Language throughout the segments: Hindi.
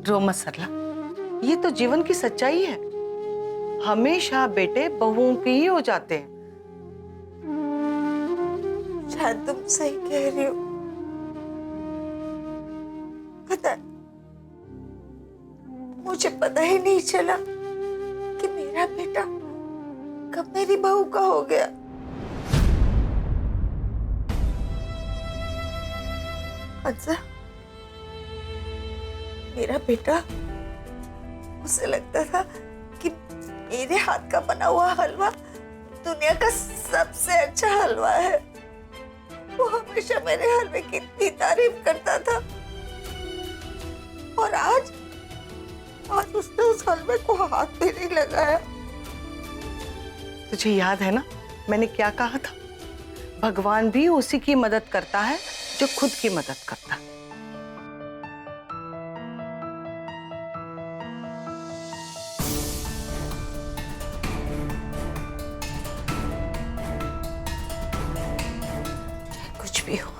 रो मत सरला, ये तो जीवन की सच्चाई है। हमेशा बेटे बहुओं के ही हो जाते हैं। शायद तुम सही कह रही हो। पता है, मुझे पता ही नहीं चला कि मेरा बेटा कब मेरी बहू का हो गया। अच्छा, मेरा बेटा, उसे लगता था कि मेरे हाथ का बना हुआ हलवा दुनिया का सबसे अच्छा हलवा है। वो हमेशा मेरे हलवे की इतनी तारीफ करता था, और आज उसने उस हलवे को हाथ भी नहीं लगाया। तुझे याद है ना मैंने क्या कहा था? भगवान भी उसी की मदद करता है जो खुद की मदद करता है। कुछ भी हो,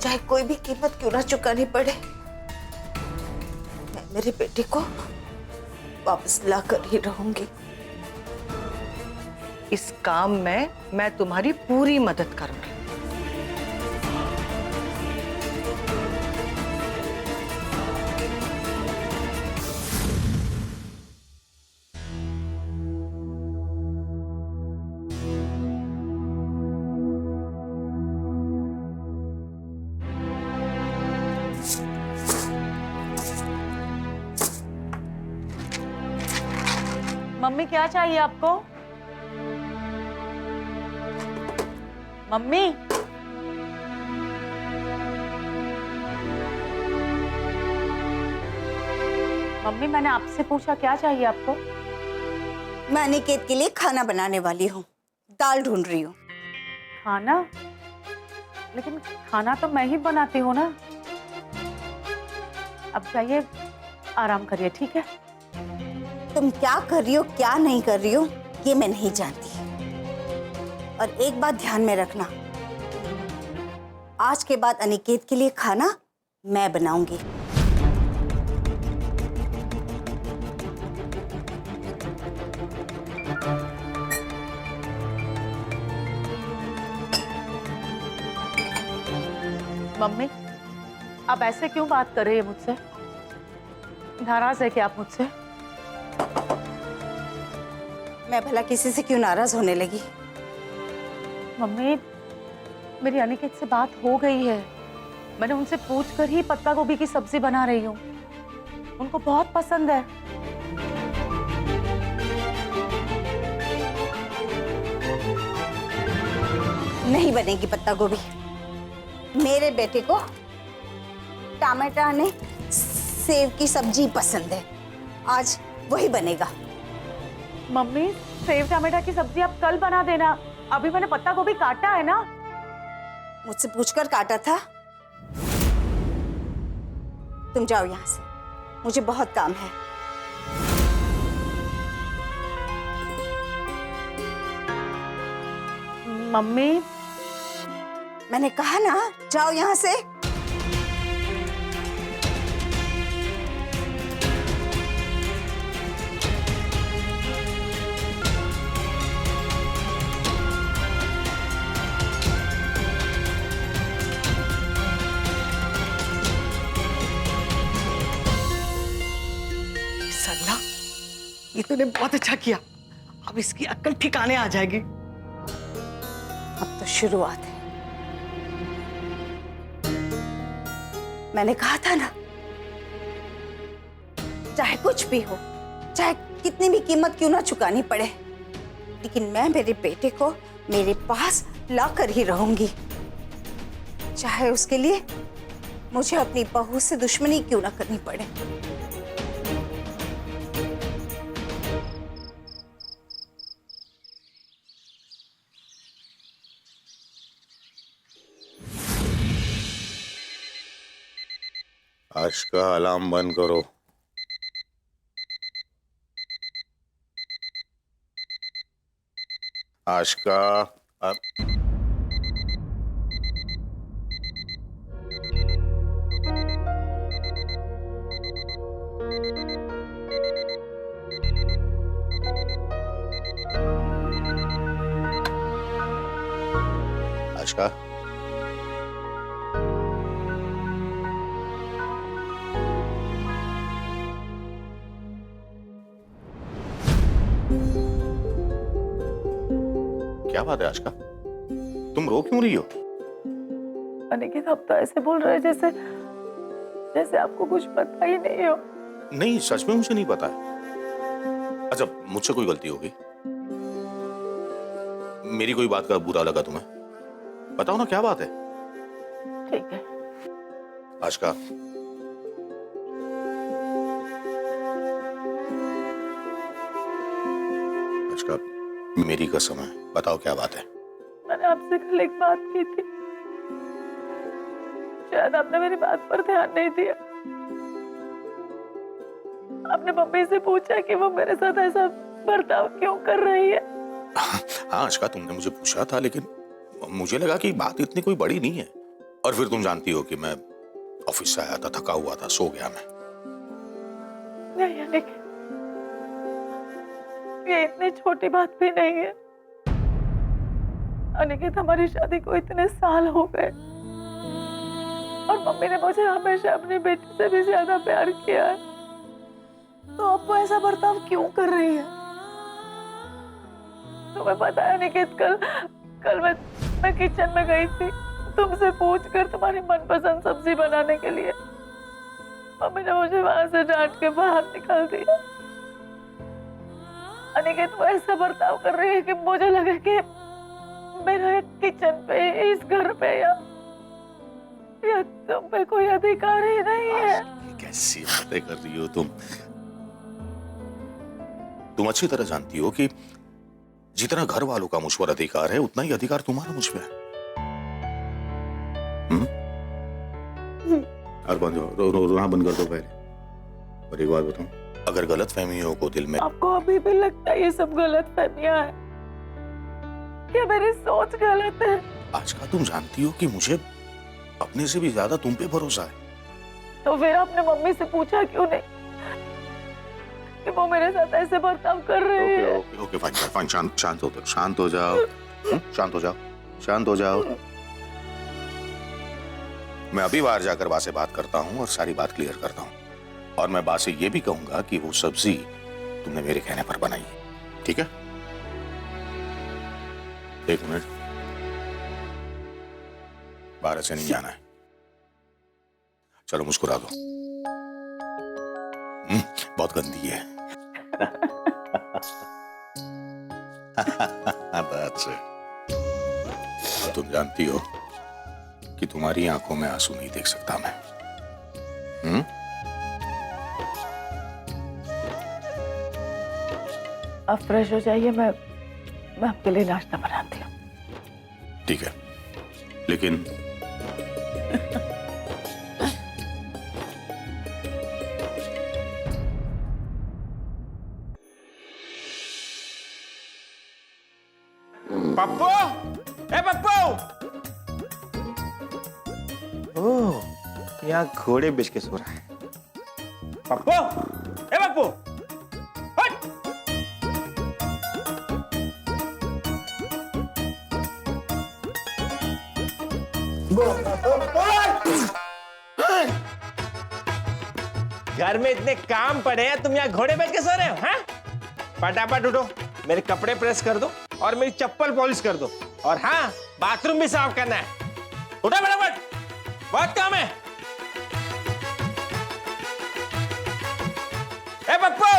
चाहे कोई भी कीमत क्यों ना चुकानी पड़े, मैं मेरे बेटे को वापस ला कर ही रहूंगी। इस काम में मैं तुम्हारी पूरी मदद करूंगी। मम्मी क्या चाहिए आपको? मम्मी, मम्मी मैंने आपसे पूछा क्या चाहिए आपको? मैं अनिकेत के लिए खाना बनाने वाली हूँ, दाल ढूंढ रही हूँ। खाना? लेकिन खाना तो मैं ही बनाती हूँ ना। अब जाइए आराम करिए, ठीक है? तुम क्या कर रही हो क्या नहीं कर रही हो ये मैं नहीं जानती, और एक बात ध्यान में रखना, आज के बाद अनिकेत के लिए खाना मैं बनाऊंगी। मम्मी आप ऐसे क्यों बात कर रही है मुझसे? नाराज है क्या आप मुझसे? मैं भला किसी से क्यों नाराज होने लगी? मम्मी मेरी अनिकेत से बात हो गई है। मैंने उनसे पूछ कर ही पत्ता गोभी की सब्जी बना रही हूँ। उनको बहुत पसंद है। नहीं बनेगी पत्ता गोभी। मेरे बेटे को टमाटर ने सेव की सब्जी पसंद है, आज वही बनेगा। मम्मी सेव टमाटर की सब्जी आप कल बना देना, अभी मैंने पत्ता गोभी काटा है ना। मुझसे पूछकर काटा था? तुम जाओ यहां से, मुझे बहुत काम है। मम्मी मैंने कहा ना, जाओ यहां से। सरला, ये तूने बहुत अच्छा किया। अब इसकी अक्ल ठिकाने आ जाएगी। अब तो शुरुआत है। मैंने कहा था ना, चाहे कुछ भी हो, चाहे कितनी भी कीमत क्यों ना चुकानी पड़े, लेकिन मैं मेरे बेटे को मेरे पास ला कर ही रहूंगी, चाहे उसके लिए मुझे अपनी बहू से दुश्मनी क्यों ना करनी पड़े। आज का अलार्म बंद करो। आज का आशका। क्या बात है आशका, तुम रो क्यों रही हो? अनिकेत, आप तो ऐसे बोल रहे हैं जैसे जैसे आपको कुछ पता ही नहीं हो। नहीं, सच में मुझे नहीं पता है। अच्छा, मुझसे कोई गलती होगी? मेरी कोई बात का बुरा लगा तुम्हें? बताओ ना, क्या बात है? ठीक है। आशका, आशका, मेरी कसम है, बताओ क्या बात है? मैंने आपसे कल एक बात की थी, शायद आपने मेरी बात पर ध्यान नहीं दिया। आपने मम्मी से पूछा कि वो मेरे साथ ऐसा बर्ताव क्यों कर रही है। हाँ आशका, तुमने मुझे पूछा था, लेकिन मुझे लगा कि बात इतनी कोई बड़ी नहीं है। और फिर तुम जानती हो कि मैं ऑफिस से आया था, थका हुआ था, सो गया मैं। नहीं अनिकेत, ये इतनी छोटी बात भी नहीं है। अनिकेत, हमारी शादी को इतने साल हो गए और मम्मी ने मुझे हमेशा अपनी बेटी से भी ज्यादा प्यार किया है, तो अब वो ऐसा बर्ताव क्यों कर रही है? तुम्हें पता है अनिकेत, कल मैं किचन में गई थी तुमसे पूछकर तुम्हारी मनपसंद सब्जी बनाने के लिए। मम्मी ने मुझे वहां से डांट के बाहर निकाल दिया। अनिकेत, वो ऐसा बर्ताव कर रही है कि मुझे लगे कि मेरा किचन पे, इस घर पे या तुम पे कोई अधिकार ही नहीं है। कैसी बातें कर रही हो तुम? तुम अच्छी तरह जानती हो कि जितना घर वालों का मुझ पर अधिकार है, उतना ही अधिकार तुम्हारा मुझ पे है। और रोना बंद कर दो पहले। और एक बात बताऊं, अगर गलत फहमियों को दिल में... आपको अभी भी लगता है ये सब गलत फहमियां है? क्या मेरी सोच गलत है? आज का तुम जानती हो कि मुझे अपने से भी ज्यादा तुम पे भरोसा है। तो फिर आपने मम्मी से पूछा क्यों नहीं कि वो मेरे साथ ऐसे बर्ताव कर रही है? ओके, फाइन, शांत हो जाओ, शांत हो जाओ, शांत हो जाओ। मैं अभी बाहर जाकर बा से बात करता हूँ और सारी बात क्लियर करता हूँ। और मैं बा से ये भी कहूंगा कि वो सब्जी तुमने मेरे कहने पर बनाई है, ठीक है? एक मिनट, बाहर से नहीं जाना है। चलो मुस्कुरा दो। बहुत गंदी है। तुम जानती हो कि तुम्हारी आंखों में आंसू नहीं देख सकता मैं। आप फ्रेश हो जाइए, मैं आपके लिए नाश्ता बनाती हूँ। ठीक है, लेकिन पप्पू, ए पप्पू! ओह, यहाँ घोड़े बेच के सो रहा है। पप्पू, ए पप्पू! हट! घर में इतने काम पड़े हैं, तुम यहाँ घोड़े बेच के सो रहे हो? हाँ? फटाफट उठो, मेरे कपड़े प्रेस कर दो और मेरी चप्पल पॉलिश कर दो, और हाँ, बाथरूम भी साफ करना है। उठो फटाफट, बहुत काम है। ए पप्पू!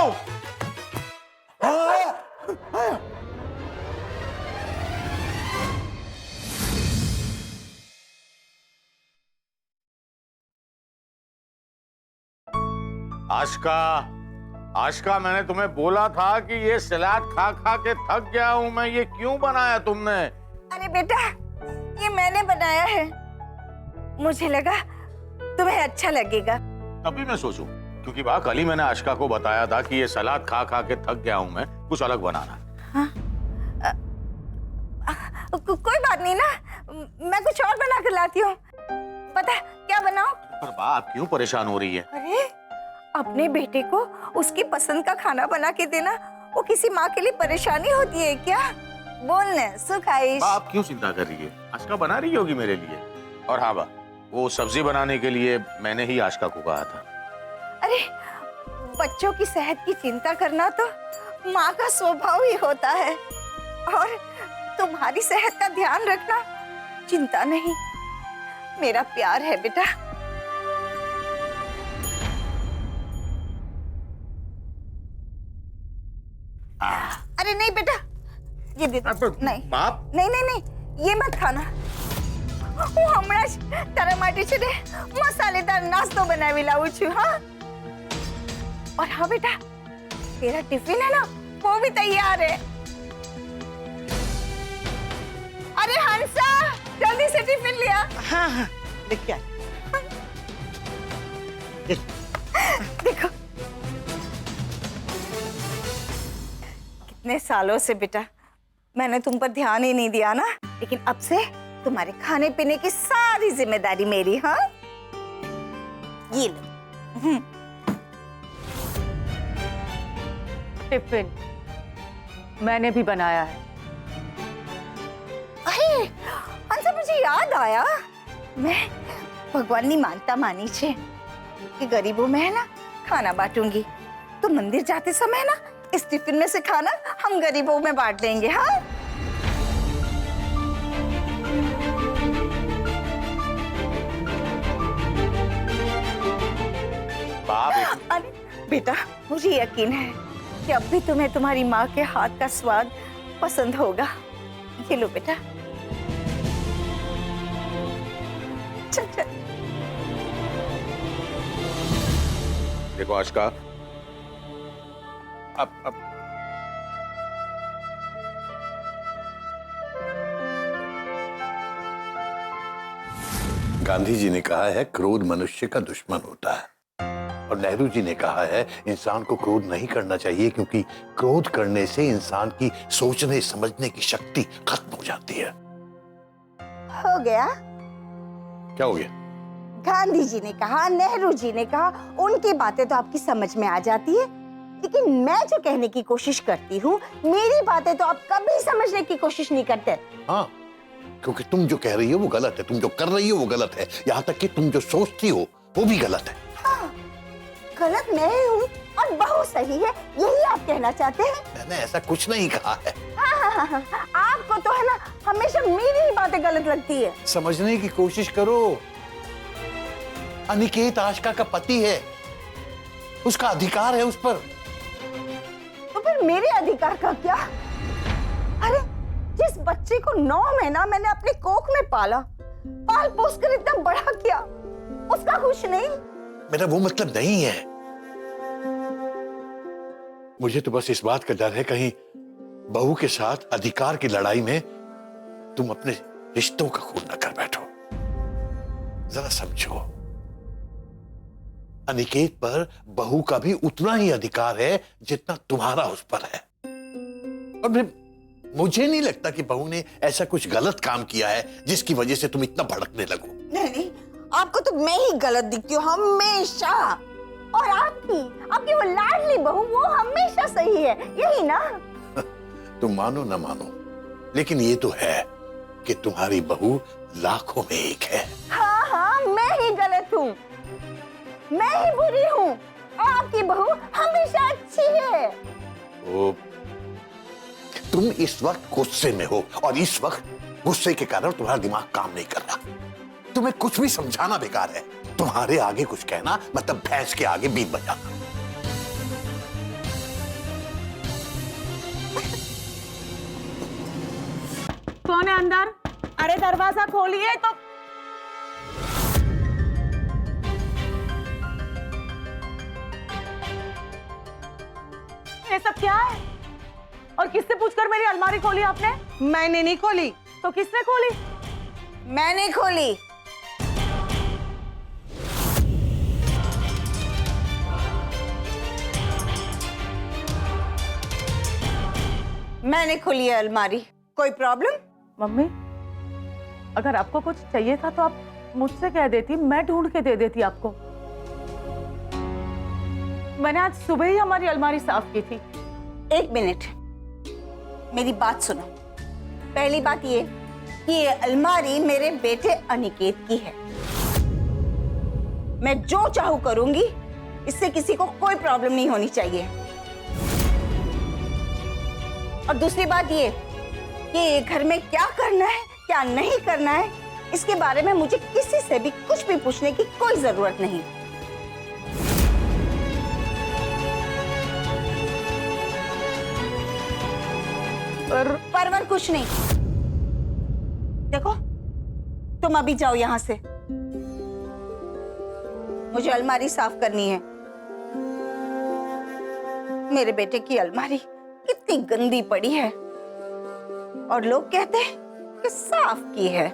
आशका, मैंने तुम्हें बोला था कि ये सलाद खा खा के थक गया हूं मैं। ये क्यों बनाया तुमने? अरे बेटा, ये मैंने बनाया है। मुझे लगा तुम्हें अच्छा लगेगा। तभी मैं सोचूं, क्योंकि वाह, कल ही मैंने आशका को बताया था कि ये सलाद खा खा के थक गया हूं मैं, कुछ अलग बनाना। हाँ? कोई बात नहीं ना, मैं कुछ और बना कर लाती हूँ। पता क्या बनाऊं? पर वाह, आप क्यों परेशान हो रही है? अरे, अपने बेटे को उसकी पसंद का खाना बना के देना, वो किसी माँ के लिए परेशानी होती है क्या? बोल न सुख आयुष। आप क्यों चिंता कर रही है? आशका बना रही होगी मेरे लिए। और हाँ बा, वो सब्जी बनाने के लिए मैंने ही आशका को कहा था। अरे बच्चों की सेहत की चिंता करना तो माँ का स्वभाव ही होता है, और तुम्हारी सेहत का ध्यान रखना चिंता नहीं, मेरा प्यार है बेटा। अरे नहीं बेटा, ये दे दो। नहीं बाप, नहीं नहीं नहीं, ये मत खाना। હું હમણાં જ તારા માટે છે ને મસાલેદાર નાસ્તો બનાવી લાવું છું। हाँ, और हाँ बेटा, तेरा टिफिन है ना, वो भी तैयार है। अरे हंसा, जल्दी से टिफिन लिया। हाँ हाँ लेके आए। देखो कितने सालों से बेटा मैंने तुम पर ध्यान ही नहीं दिया ना, लेकिन अब से तुम्हारे खाने पीने की सारी जिम्मेदारी मेरी। हाँ, ये लो। टिफिन मैंने भी बनाया है। अरे हंसा, मुझे याद आया, मैं भगवान ની માનતા માની છે कि गरीबों में है ना खाना बांटूंगी, तो मंदिर जाते समय ना इस टिफिन में से खाना हम गरीबों में बांट देंगे। हाँ, बाप अरे बेटा, मुझे यकीन है कि अब भी तुम्हें तुम्हारी माँ के हाथ का स्वाद पसंद होगा। ये लो बेटा। चल चल। देखो आशका, अब गांधी जी ने कहा है क्रोध मनुष्य का दुश्मन होता है, और नेहरू जी ने कहा है इंसान को क्रोध नहीं करना चाहिए, क्योंकि क्रोध करने से इंसान की सोचने समझने की शक्ति खत्म हो जाती है। हो गया। क्या हो गया? गांधी जी ने कहा, नेहरू जी ने कहा, उनकी बातें तो आपकी समझ में आ जाती है, लेकिन मैं जो कहने की कोशिश करती हूँ, मेरी बातें तो आप कभी समझने की कोशिश नहीं करते। हाँ, क्योंकि तुम जो कह रही हो वो गलत है, तुम जो कर रही हो वो गलत है, यहाँ तक कि तुम जो सोचती हो वो भी गलत है। हाँ, गलत मैं हूँ और बहू सही है, यही आप कहना चाहते हैं? मैंने ऐसा कुछ नहीं कहा है। हाँ, आपको तो है ना हमेशा मेरी ही बातें गलत लगती है। समझने की कोशिश करो। अनिकेत आशका का पति है, उसका अधिकार है उस पर। तो फिर मेरे अधिकार का क्या? अरे जिस बच्चे को 9 महीना मैंने अपने कोख में पाला, पाल पोस कर इतना बड़ा किया, उसका कुछ नहीं? मेरा वो मतलब नहीं है। मुझे तो बस इस बात का डर है कहीं बहू के साथ अधिकार की लड़ाई में तुम अपने रिश्तों का खून न कर बैठो। जरा समझो, अनिकेत पर बहू का भी उतना ही अधिकार है जितना तुम्हारा उस पर है। और फिर मुझे नहीं लगता कि बहू ने ऐसा कुछ गलत काम किया है जिसकी वजह से तुम इतना भड़कने लगो। नहीं, आपको तो मैं ही गलत दिखती हूँ हमेशा, और आपकी वो लाडली बहू वो हमेशा सही है, यही ना? तुम मानो ना मानो, लेकिन ये तो है कि तुम्हारी बहू लाखों में एक है। हाँ, मैं ही गलत हूँ, मैं ही बुरी हूँ, और आपकी बहू हमेशा अच्छी है। ओ, तुम इस वक्त गुस्से में हो, और इस वक्त गुस्से के कारण तुम्हारा दिमाग काम नहीं कर रहा। तुम्हें कुछ भी समझाना बेकार है। तुम्हारे आगे कुछ कहना मतलब भैंस के आगे बीन बजाना। कौन है अंदर? अरे दरवाजा खोलिए। तो ये सब क्या है? और किससे पूछकर मेरी अलमारी खोली आपने? मैंने नहीं खोली। तो किसने खोली? मैंने खोली। मैंने खोली है अलमारी। कोई प्रॉब्लम? मम्मी, अगर आपको कुछ चाहिए था तो आप मुझसे कह देती, मैं ढूंढ के दे देती आपको। मैंने आज सुबह ही हमारी अलमारी साफ की थी। 1 मिनट, मेरी बात सुनो। पहली बात ये कि ये अलमारी मेरे बेटे अनिकेत की है। मैं जो चाहूं करूंगी, इससे किसी को कोई प्रॉब्लम नहीं होनी चाहिए। और दूसरी बात ये कि घर में क्या करना है क्या नहीं करना है, इसके बारे में मुझे किसी से भी कुछ भी पूछने की कोई जरूरत नहीं। पर कुछ नहीं। देखो, तुम अभी जाओ यहां से, मुझे अलमारी साफ करनी है। मेरे बेटे की अलमारी कितनी गंदी पड़ी है और लोग कहते हैं कि साफ की है।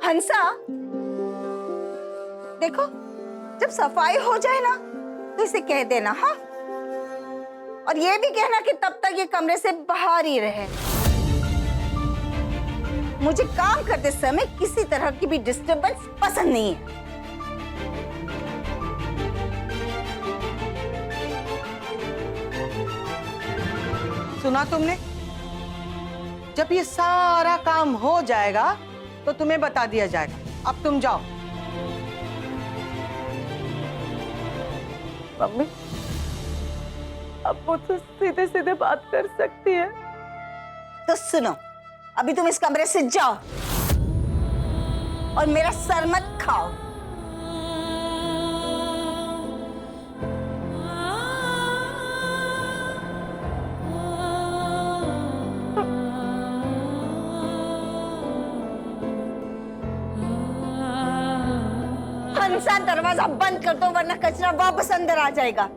हंसा, देखो, जब सफाई हो जाए ना तो इसे कह देना, हाँ? और ये भी कहना कि तब तक ये कमरे से बाहर ही रहे। मुझे काम करते समय किसी तरह की भी डिस्टरबेंस पसंद नहीं है। सुना तुमने? जब ये सारा काम हो जाएगा तो तुम्हें बता दिया जाएगा। अब तुम जाओ। मम्मी, अब मुझसे सीधे सीधे बात कर सकती है? तो सुनो, अभी तुम इस कमरे से जाओ और मेरा सर मत खाओ। हंसा, दरवाजा बंद कर दो वरना कचरा वापस अंदर आ जाएगा।